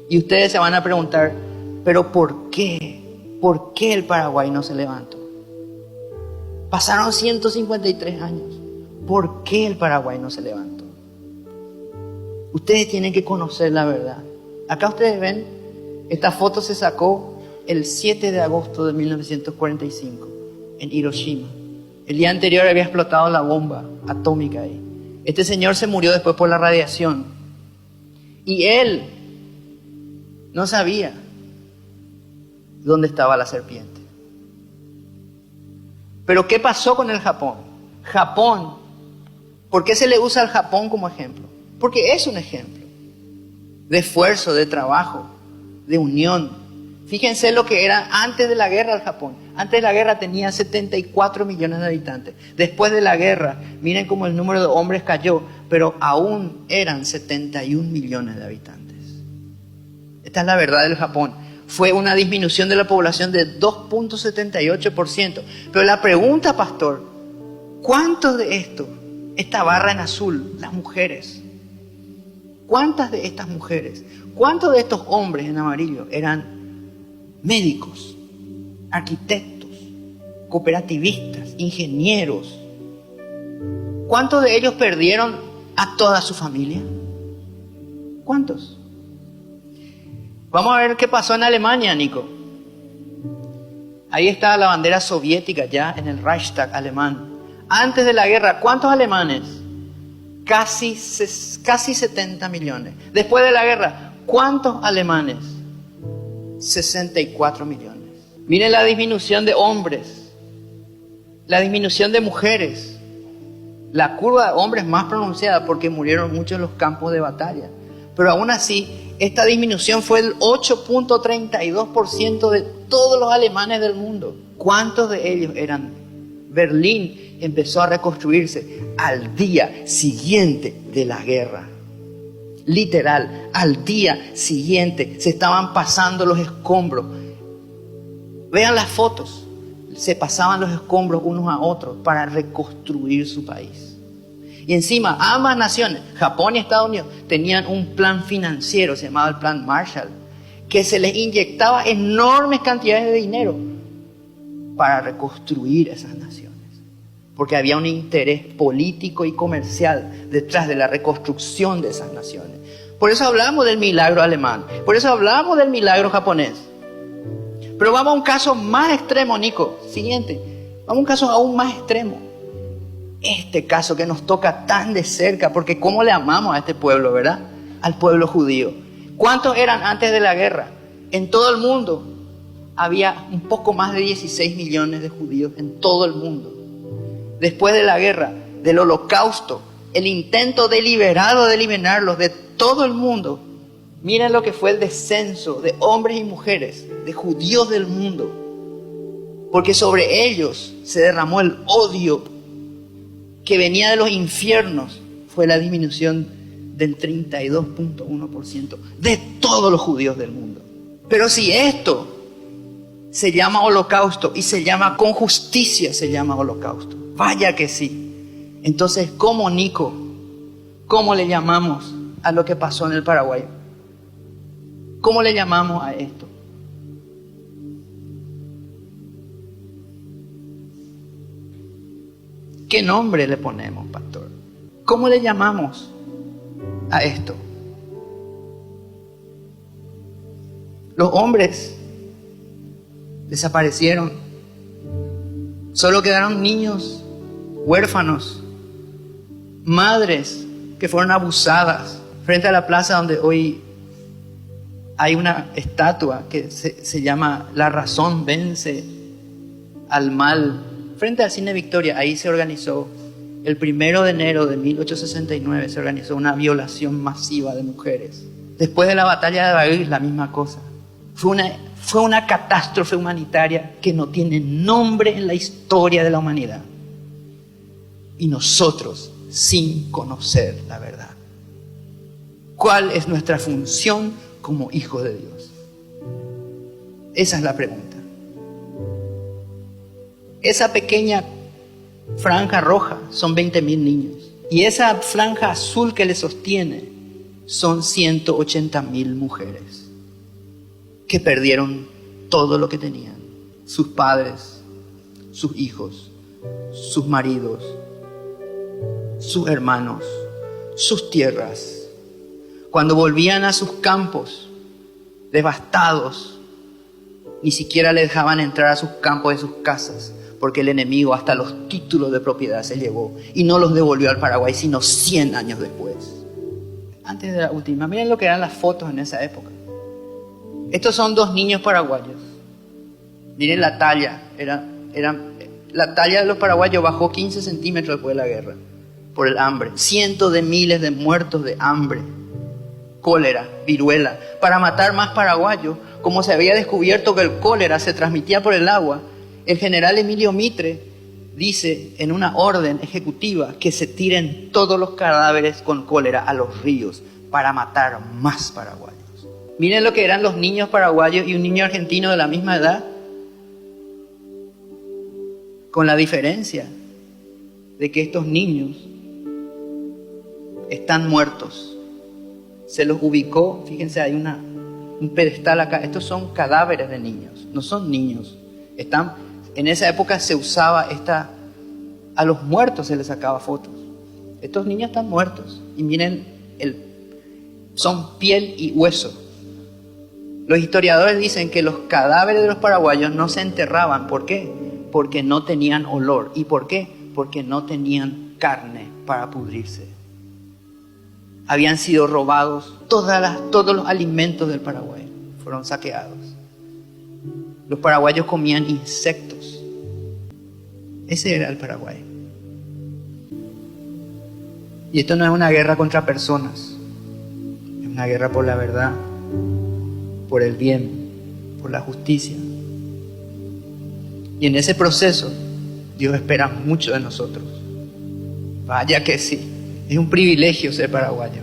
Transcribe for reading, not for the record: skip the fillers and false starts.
Y ustedes se van a preguntar, ¿pero por qué? ¿Por qué el Paraguay no se levantó? Pasaron 153 años. ¿Por qué el Paraguay no se levantó? Ustedes tienen que conocer la verdad. Acá ustedes ven, esta foto se sacó el 7 de agosto de 1945 en Hiroshima. El día anterior había explotado la bomba atómica ahí. Este señor se murió después por la radiación. Y él no sabía dónde estaba la serpiente. Pero ¿qué pasó con el Japón? Japón, ¿por qué se le usa al Japón como ejemplo? Porque es un ejemplo de esfuerzo, de trabajo, de unión. Fíjense lo que era antes de la guerra el Japón. Antes de la guerra tenía 74 millones de habitantes. Después de la guerra, miren cómo el número de hombres cayó, pero aún eran 71 millones de habitantes. Esta es la verdad del Japón. Fue una disminución de la población de 2.78%. Pero la pregunta, pastor, ¿cuántos de estos, esta barra en azul, las mujeres? ¿Cuántas de estas mujeres, cuántos de estos hombres en amarillo eran médicos, arquitectos, cooperativistas, ingenieros? ¿Cuántos de ellos perdieron a toda su familia? ¿Cuántos? Vamos a ver qué pasó en Alemania, Nico. Ahí está la bandera soviética ya en el Reichstag alemán. Antes de la guerra, ¿cuántos alemanes? Casi 70 millones. Después de la guerra, ¿cuántos alemanes? 64 millones. Miren la disminución de hombres, la disminución de mujeres. La curva de hombres más pronunciada porque murieron muchos en los campos de batalla. Pero aún así, esta disminución fue el 8.32% de todos los alemanes del mundo. ¿Cuántos de ellos eran? Berlín empezó a reconstruirse al día siguiente de la guerra. Literal, al día siguiente se estaban pasando los escombros. Vean las fotos. Se pasaban los escombros unos a otros para reconstruir su país. Y encima, ambas naciones, Japón y Estados Unidos, tenían un plan financiero, se llamaba el Plan Marshall, que se les inyectaba enormes cantidades de dinero para reconstruir esas naciones. Porque había un interés político y comercial detrás de la reconstrucción de esas naciones. Por eso hablamos del milagro alemán, por eso hablamos del milagro japonés. Pero vamos a un caso más extremo, Nico. Siguiente, vamos a un caso aún más extremo. Este caso que nos toca tan de cerca, porque cómo le amamos a este pueblo, ¿verdad? Al pueblo judío. ¿Cuántos eran antes de la guerra? En todo el mundo había un poco más de 16 millones de judíos en todo el mundo. Después de la guerra, del holocausto, el intento deliberado de eliminarlos de todo el mundo, miren lo que fue el descenso de hombres y mujeres, de judíos del mundo, porque sobre ellos se derramó el odio que venía de los infiernos. Fue la disminución del 32.1% de todos los judíos del mundo. Pero si esto se llama holocausto y se llama con justicia, se llama holocausto, vaya que sí. Entonces, ¿cómo, Nico? ¿Cómo le llamamos a lo que pasó en el Paraguay? ¿Cómo le llamamos a esto? ¿Qué nombre le ponemos, pastor? ¿Cómo le llamamos a esto? Los hombres desaparecieron. Solo quedaron niños, huérfanos, madres que fueron abusadas. Frente a la plaza donde hoy hay una estatua que se llama La razón vence al mal. Frente al Cine Victoria, ahí se organizó, el 1 de enero de 1869, se organizó una violación masiva de mujeres. Después de la batalla de Bagrís, la misma cosa. Fue una catástrofe humanitaria que no tiene nombre en la historia de la humanidad. Y nosotros, sin conocer la verdad. ¿Cuál es nuestra función como hijos de Dios? Esa es la pregunta. Esa pequeña franja roja son 20.000 niños. Y esa franja azul que le sostiene son 180.000 mujeres. que perdieron todo lo que tenían. Sus padres, sus hijos, sus maridos, sus hermanos, sus tierras. Cuando volvían a sus campos, devastados, ni siquiera les dejaban entrar a sus campos de sus casas, porque el enemigo hasta los títulos de propiedad se llevó y no los devolvió al Paraguay, sino 100 años después. Antes de la última, miren lo que eran las fotos en esa época. Estos son 2 niños paraguayos. Miren la talla. La talla de los paraguayos bajó 15 centímetros después de la guerra por el hambre. Cientos de miles de muertos de hambre, cólera, viruela. Para matar más paraguayos, como se había descubierto que el cólera se transmitía por el agua, el general Emilio Mitre dice en una orden ejecutiva que se tiren todos los cadáveres con cólera a los ríos para matar más paraguayos. Miren lo que eran los niños paraguayos y un niño argentino de la misma edad, con la diferencia de que estos niños están muertos. Se los ubicó, fíjense, hay un pedestal acá. Estos son cadáveres de niños, no son niños. En esa época se usaba a los muertos se les sacaba fotos. Estos niños están muertos y miren, son piel y hueso. Los historiadores dicen que los cadáveres de los paraguayos no se enterraban. ¿Por qué? Porque no tenían olor. ¿Y por qué? Porque no tenían carne para pudrirse. Habían sido robados todos los alimentos del Paraguay. Fueron saqueados. Los paraguayos comían insectos. Ese era el Paraguay. Y esto no es una guerra contra personas. Es una guerra por la verdad, por el bien, por la justicia. Y en ese proceso, Dios espera mucho de nosotros. Vaya que sí, es un privilegio ser paraguayo.